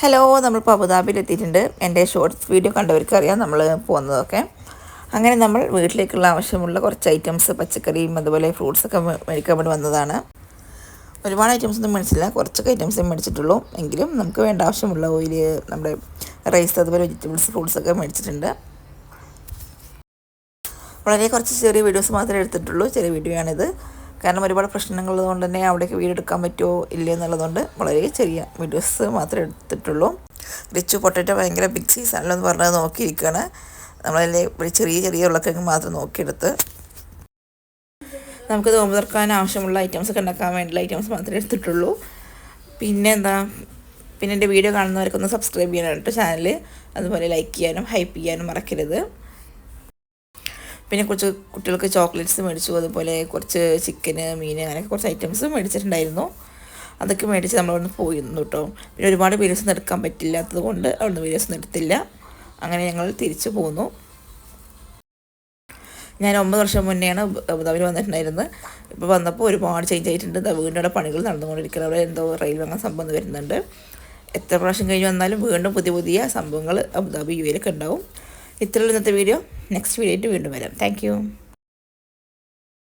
Hello, നമ്മളിപ്പോൾ അബുദാബിയിൽ എത്തിയിട്ടുണ്ട്. എൻ്റെ ഷോർട്സ് വീഡിയോ കണ്ടവർക്ക് അറിയാം നമ്മൾ പോകുന്നതൊക്കെ. അങ്ങനെ നമ്മൾ വീട്ടിലേക്കുള്ള ആവശ്യമുള്ള കുറച്ച് ഐറ്റംസ്, പച്ചക്കറിയും അതുപോലെ ഫ്രൂട്ട്സൊക്കെ മേടിക്കാൻ വേണ്ടി വന്നതാണ്. ഒരുപാട് ഐറ്റംസ് ഒന്നും മേടിച്ചില്ല, കുറച്ചൊക്കെ ഐറ്റംസേ മേടിച്ചിട്ടുള്ളൂ. എങ്കിലും നമുക്ക് വേണ്ട ആവശ്യമുള്ള ഓയിൽ, നമ്മുടെ റൈസ്, അതുപോലെ വെജിറ്റബിൾസ്, ഫ്രൂട്ട്സൊക്കെ മേടിച്ചിട്ടുണ്ട്. വളരെ കുറച്ച് ചെറിയ വീഡിയോസ് മാത്രമേ എടുത്തിട്ടുള്ളൂ. ചെറിയ വീഡിയോ ആണിത്. കാരണം ഒരുപാട് പ്രശ്നങ്ങളുള്ളതുകൊണ്ട് തന്നെ അവിടേക്ക് വീടെടുക്കാൻ പറ്റുമോ ഇല്ല എന്നുള്ളതുകൊണ്ട് വളരെ ചെറിയ വീഡിയോസ് മാത്രമേ എടുത്തിട്ടുള്ളൂ. റിച്ച് പൊട്ടറ്റോ ഭയങ്കര ബിഗ് സൈസാണല്ലോ എന്ന് പറഞ്ഞത് നോക്കിയിരിക്കുകയാണ്. നമ്മളതിലെ ഒരു ചെറിയ ചെറിയ ഉള്ളക്കിഴങ്ങ് മാത്രം നോക്കിയെടുത്ത് നമുക്കത് നോമ്പ് തുറക്കാൻ ആവശ്യമുള്ള ഐറ്റംസ് ഒക്കെ ഉണ്ടാക്കാൻ വേണ്ടിയുള്ള ഐറ്റംസ് മാത്രമേ എടുത്തിട്ടുള്ളൂ. പിന്നെ എൻ്റെ വീഡിയോ കാണുന്നവർക്കൊന്ന് സബ്സ്ക്രൈബ് ചെയ്യാനായിട്ട് ചാനൽ, അതുപോലെ ലൈക്ക് ചെയ്യാനും ഹൈപ്പ് ചെയ്യാനും മറക്കരുത്. പിന്നെ കുറച്ച് കുട്ടികൾക്ക് ചോക്ലേറ്റ്സ് മേടിച്ചു, അതുപോലെ കുറച്ച് ചിക്കന്, മീൻ, അങ്ങനെയൊക്കെ കുറച്ച് ഐറ്റംസ് മേടിച്ചിട്ടുണ്ടായിരുന്നു. അതൊക്കെ മേടിച്ച് നമ്മളവിടുന്ന് പോയിരുന്നു കേട്ടോ. പിന്നെ ഒരുപാട് വീഡിയോസ് ഒന്നും എടുക്കാൻ പറ്റില്ലാത്തത് കൊണ്ട് അവിടുന്ന് വീഡിയോസ് ഒന്നും എടുത്തില്ല. അങ്ങനെ ഞങ്ങൾ തിരിച്ചു പോന്നു. ഞാൻ 9 വർഷം മുന്നെയാണ് അബുദാബിയിൽ വന്നിട്ടുണ്ടായിരുന്നത്. ഇപ്പോൾ വന്നപ്പോൾ ഒരുപാട് ചേഞ്ച് ആയിട്ടുണ്ട്. വീണ്ടും അവിടെ പണികൾ നടന്നുകൊണ്ടിരിക്കുന്നത്. അവിടെ എന്തോ റെയിൽവേ അങ്ങനെ സംഭവം വരുന്നുണ്ട്. എത്ര പ്രാവശ്യം കഴിഞ്ഞ് വന്നാലും വീണ്ടും പുതിയ പുതിയ സംഭവങ്ങൾ അബുദാബി UAE ഉണ്ടാവും. ഇത്രയുള്ള ഇന്നത്തെ വീഡിയോ. നെക്സ്റ്റ് വീഡിയോ ആയിട്ട് വീണ്ടും വരാം. താങ്ക്